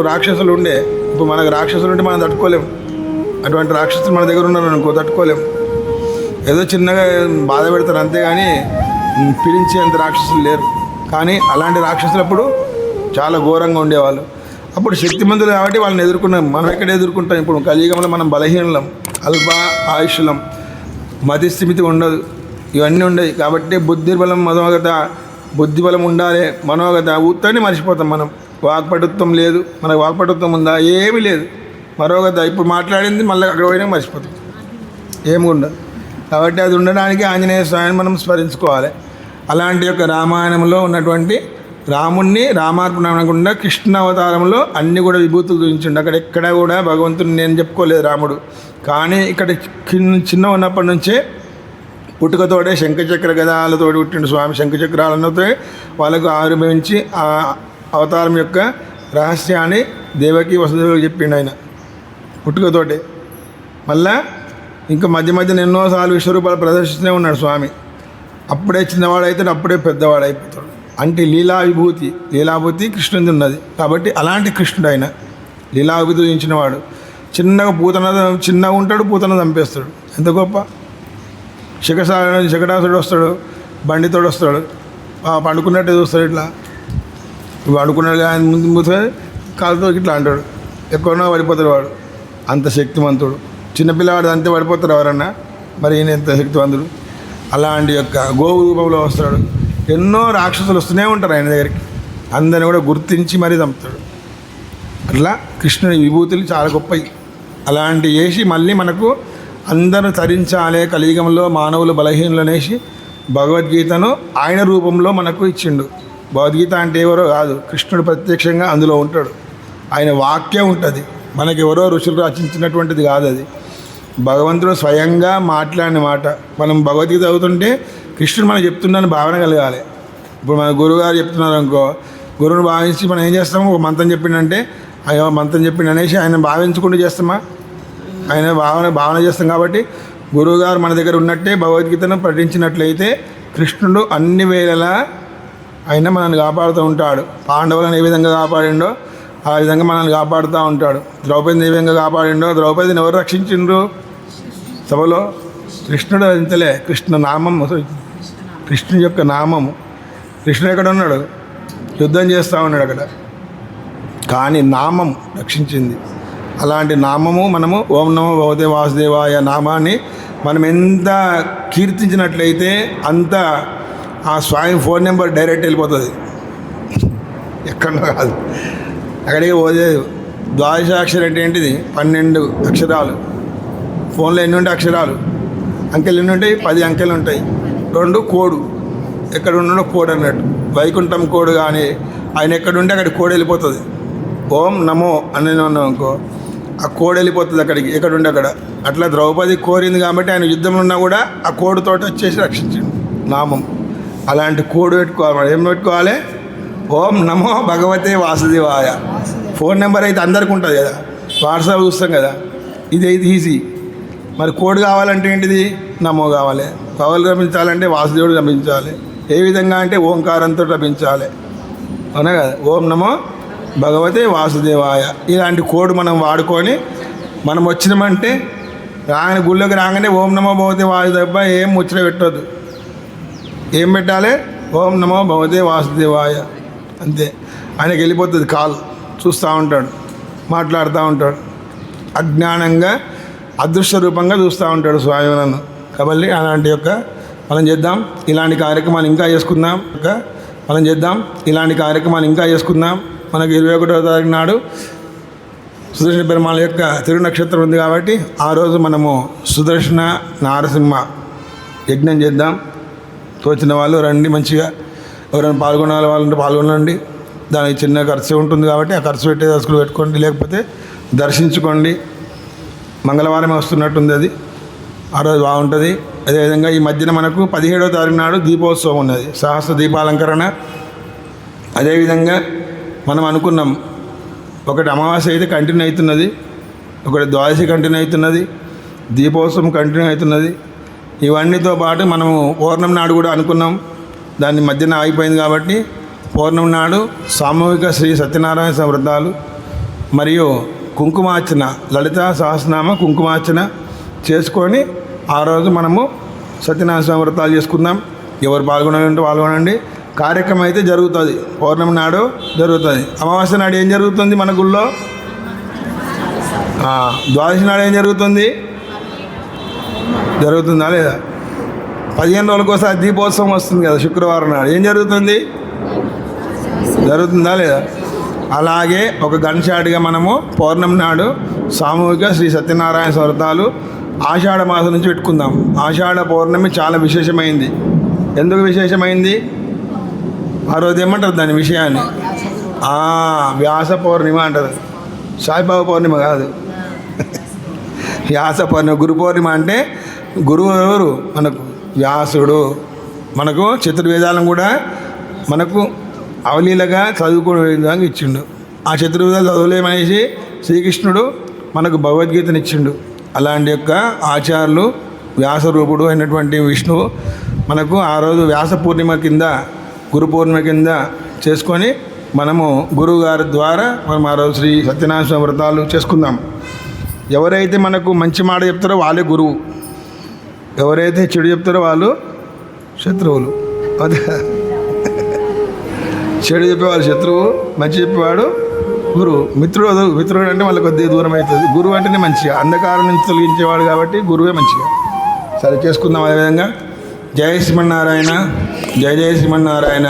రాక్షసులు ఉండే, ఇప్పుడు మనకు రాక్షసులు ఉంటే మనం తట్టుకోలేం. అటువంటి రాక్షసులు మన దగ్గర ఉన్నారు అనుకో, తట్టుకోలేం. ఏదో చిన్నగా బాధ పెడతారు అంతేగాని పిలిచేంత రాక్షసులు లేరు. కానీ అలాంటి రాక్షసులప్పుడు చాలా ఘోరంగా ఉండేవాళ్ళు. అప్పుడు శక్తిమంతులు కాబట్టి వాళ్ళని ఎదుర్కొన్నాం. మనం ఎక్కడ ఎదుర్కొంటాం? ఇప్పుడు కలియుగంలో మనం బలహీనలం, అల్ప ఆయుష్యం, మతిస్థిమితి ఉండదు, ఇవన్నీ ఉండవు. కాబట్టి బుద్ధిబలం మనోగత, బుద్ధిబలం ఉండాలి, మనోగత ఉత్తని మర్చిపోతాం మనం. వాక్పటుత్వం లేదు, మనకు వాక్పటుత్వం ఉందా? ఏమీ లేదు. మరోగత ఇప్పుడు మాట్లాడింది మళ్ళీ అక్కడ పోయినా మర్చిపోతాం, ఏమి ఉండదు. కాబట్టి అది ఉండడానికి ఆంజనేయ స్వామిని మనం స్మరించుకోవాలి. అలాంటి యొక్క రామాయణంలో ఉన్నటువంటి రాముణ్ణి రామార్పణ అనకుండా కృష్ణ అవతారంలో అన్ని కూడా విభూతులు చూపించండి. అక్కడ ఎక్కడ కూడా భగవంతుని నేను చెప్పుకోలేదు రాముడు. కానీ ఇక్కడ చిన్న ఉన్నప్పటి నుంచే పుట్టుకతోటే శంఖచక్ర గదాలతో పుట్టిన స్వామి. శంఖచక్రాలతో వాళ్ళకు ఆవిర్భవించి ఆ అవతారం యొక్క రహస్యాన్ని దేవకి వసుదేవులకు చెప్పిండు ఆయన పుట్టుకతోటే. మళ్ళా ఇంకా మధ్య మధ్యన ఎన్నోసార్లు విశ్వరూపాలు ప్రదర్శిస్తూనే ఉన్నాడు స్వామి. అప్పుడే చిన్నవాడు అవుతాడు, అప్పుడే పెద్దవాడు అయిపోతాడు. అంటే లీలా విభూతి, లీలాభూతి కృష్ణుడి ఉన్నది. కాబట్టి అలాంటి కృష్ణుడు ఆయన లీలావిభూతి చూపించినవాడు. చిన్నగా ఉంటాడు, పూతన చంపేస్తాడు. ఎంత గొప్ప! శకటాసుడు వస్తాడు, బండితోడు వస్తాడు, పండుకున్నట్టే చూస్తాడు. ఇట్లా పండుకున్నాడు కానీ ముందు కాలుతో ఇట్లా అంటాడు, ఎక్కడన్నా పడిపోతాడు వాడు. అంత శక్తివంతుడు. చిన్నపిల్లవాడు అంతే పడిపోతారు ఎవరన్నా, మరి ఈయన ఎంత శక్తివంతుడు. అలాంటి యొక్క గోవు రూపంలో వస్తాడు. ఎన్నో రాక్షసులు వస్తూనే ఉంటారు ఆయన దగ్గరికి. అందరిని కూడా గుర్తించి మరీ చంపుతాడు. అట్లా కృష్ణుని విభూతులు చాలా గొప్పవి. అలాంటి చేసి మళ్ళీ మనకు అందరూ తరించాలే కలియుగంలో మానవులు బలహీనలు అనేసి భగవద్గీతను ఆయన రూపంలో మనకు ఇచ్చిండు. భగవద్గీత అంటే ఎవరో కాదు, కృష్ణుడు ప్రత్యక్షంగా అందులో ఉంటాడు. ఆయన వాక్యం ఉంటుంది, మనకెవరో ఋషులు రచించినటువంటిది కాదు. అది భగవంతుడు స్వయంగా మాట్లాడిన మాట. మనం భగవద్గీత చదువుతుంటే కృష్ణుడు మనకు చెప్తున్నాను భావన కలగాలి. ఇప్పుడు మన గురువుగారు చెప్తున్నారు అనుకో, గురువుని భావించి మనం ఏం చేస్తాము? ఒక మంత్రం చెప్పిండంటే అయ్యో మంత్రం చెప్పిండు అనేసి ఆయన భావించుకుంటూ చేస్తామా? ఆయన భావన చేస్తాం. కాబట్టి గురువుగారు మన దగ్గర ఉన్నట్టే భగవద్గీతను పఠించినట్లయితే కృష్ణుడు అన్ని వేళలా ఆయన మనల్ని కాపాడుతూ ఉంటాడు. పాండవులను ఏ విధంగా కాపాడిండో ఆ విధంగా మనల్ని కాపాడుతూ ఉంటాడు. ద్రౌపదిని ఏ విధంగా కాపాడిండో, ద్రౌపదిని ఎవరు రక్షించిండ్రు సభలో? కృష్ణుడు. అంతలే కృష్ణ నామం, కృష్ణుని యొక్క నామము. కృష్ణుడు ఎక్కడ ఉన్నాడు? యుద్ధం చేస్తూ ఉన్నాడు అక్కడ. కానీ నామం రక్షించింది. అలాంటి నామము మనము ఓం నమో భగవతే వాసుదేవాయ నామాన్ని మనం ఎంత కీర్తించినట్లయితే అంత ఆ స్వామి ఫోన్ నెంబర్ డైరెక్ట్ వెళ్ళిపోతుంది, ఎక్కడ కాదు. అక్కడికి పోతే ద్వాదశాక్షరం అంటే ఏంటిది? 12 అక్షరాలు. ఫోన్లో ఎన్ని ఉంటాయి అక్షరాలు? అంకెలు ఎన్ని ఉంటాయి? 10 అంకెలు ఉంటాయి. 2 కోడు. ఎక్కడ ఉన్నాడో కోడ్ అన్నట్టు. వైకుంఠం కోడు. కానీ ఆయన ఎక్కడుంటే అక్కడికి కోడ్ వెళ్ళిపోతుంది. ఓం నమో అని ఉన్నాం అనుకో, ఆ కోడ్ వెళ్ళిపోతుంది అక్కడికి, ఎక్కడుంటే అక్కడ. అట్లా ద్రౌపది కోరింది కాబట్టి ఆయన యుద్ధంలో ఉన్నా కూడా ఆ కోడుతో వచ్చేసి రక్షించండి నామం. అలాంటి కోడ్ పెట్టుకోవాలి. మనం ఏం పెట్టుకోవాలి? ఓం నమో భగవతే వాసుదేవాయ. ఫోన్ నెంబర్ అయితే అందరికి ఉంటుంది కదా, వాట్సాప్ చూస్తాం కదా, ఇది అయితే ఈజీ. మరి కోడ్ కావాలంటే ఏంటిది? నమో కావాలి. పవలు లభించాలంటే వాసుదేవుడు లభించాలి. ఏ విధంగా అంటే ఓంకారంతో లభించాలి, అవునా కదా? ఓం నమో భగవతే వాసుదేవాయ. ఇలాంటి కోడ్ మనం వాడుకొని మనం వచ్చినామంటే ఆయన గుళ్ళోకి రాగానే ఓం నమో భగవతే వాసుదేవ ఏం ముచ్చట పెట్టొద్దు. ఏం పెట్టాలి? ఓం నమో భగవతే వాసుదేవాయ అంతే. ఆయనకి వెళ్ళిపోతుంది కాల్. చూస్తూ ఉంటాడు, మాట్లాడుతూ ఉంటాడు. అజ్ఞానంగా అదృశ్య రూపంగా చూస్తూ ఉంటాడు స్వామి నన్ను. కాబట్టి అలాంటి యొక్క మనం చేద్దాం ఇలాంటి కార్యక్రమాలు ఇంకా చేసుకుందాం. మనకు 21వ తారీఖు నాడు సుదర్శన పెరుమాళ యొక్క తిరునక్షత్రం ఉంది. కాబట్టి ఆ రోజు మనము సుదర్శన నారసింహ యజ్ఞం చేద్దాం. తోచిన వాళ్ళు రండి, మంచిగా ఎవరైనా పాల్గొనే వాళ్ళంటే పాల్గొనండి. దానికి చిన్న ఖర్చు ఉంటుంది కాబట్టి ఆ ఖర్చు పెట్టే దశకులు పెట్టుకోండి, లేకపోతే దర్శించుకోండి. మంగళవారమే వస్తున్నట్టుంది అది. ఆ రోజు బాగుంటుంది. అదేవిధంగా ఈ మధ్యన మనకు 17వ తారీఖు నాడు దీపోత్సవం ఉన్నది, సహస్ర దీపాలంకరణ. అదేవిధంగా మనం అనుకున్నాం, ఒకటి అమావాస్య అయితే కంటిన్యూ అవుతున్నది, ఒకటి ద్వాదశి కంటిన్యూ అవుతున్నది, దీపోత్సవం కంటిన్యూ అవుతున్నది. ఇవన్నీతో పాటు మనము పౌర్ణమి నాడు కూడా అనుకున్నాం, దాన్ని మధ్యన ఆగిపోయింది. కాబట్టి పౌర్ణమి నాడు సామూహిక శ్రీ సత్యనారాయణ వ్రతాలు, మరియు కుంకుమార్చన, లలితా సహస్రనామ కుంకుమార్చన చేసుకొని ఆ రోజు మనము సత్యనారాయణ స్వామి వ్రతాలు చేసుకుందాం. ఎవరు పాల్గొనాలంటే పాల్గొనండి. కార్యక్రమం అయితే జరుగుతుంది. పౌర్ణమి నాడు జరుగుతుంది. అమావాస్య నాడు ఏం జరుగుతుంది మన గుళ్ళో? ద్వాదశి నాడు ఏం జరుగుతుంది? జరుగుతుందా లేదా? 15 రోజులకోసారి దీపోత్సవం వస్తుంది కదా, శుక్రవారం నాడు ఏం జరుగుతుంది? జరుగుతుందా లేదా? అలాగే ఒక గంటషాటుగా మనము పౌర్ణమి నాడు సామూహిక శ్రీ సత్యనారాయణ వ్రతాలు ఆషాఢ మాసం నుంచి పెట్టుకుందాం. ఆషాఢ పౌర్ణమి చాలా విశేషమైంది. ఎందుకు విశేషమైంది? ఆ రోజు ఏమంటారు దాని విషయాన్ని? వ్యాస పౌర్ణిమ అంటారు. సాయిబాబా పౌర్ణిమ కాదు, వ్యాస పౌర్ణిమ. గురు పౌర్ణిమ అంటే గురువు ఎవరు? మనకు వ్యాసుడు. మనకు చతుర్వేదాలను కూడా మనకు అవలీలగా చదువుకునే విధంగా ఇచ్చిండు. ఆ చతుర్వేదాలు చదువులేమనేసి శ్రీకృష్ణుడు మనకు భగవద్గీతను ఇచ్చిండు. అలాంటి యొక్క ఆచార్యులు వ్యాసరూపుడు అయినటువంటి విష్ణువు మనకు ఆ రోజు వ్యాస పూర్ణిమ కింద, గురు పూర్ణిమ కింద చేసుకొని మనము గురువు గారి ద్వారా మనం ఆ రోజు శ్రీ సత్యనారాయణ స్వామి వ్రతాలు చేసుకుందాం. ఎవరైతే మనకు మంచి మాట చెప్తారో వాళ్ళే గురువు, ఎవరైతే చెడు చెప్తారో వాళ్ళు శత్రువులు. అదే, చెడు చెప్పేవాడు శత్రువు, మంచి చెప్పేవాడు గురువు. మిత్రుడు అంటే వాళ్ళకి కొద్దిగా దూరం అవుతుంది. గురువు అంటేనే మంచిగా, అంధకారం నుంచి తొలగించేవాడు కాబట్టి గురువే మంచిగా. సరే చేసుకుందాం. అదేవిధంగా జయ శ్రీమన్నారాయణ, జయ జయ శ్రీమన్నారాయణ.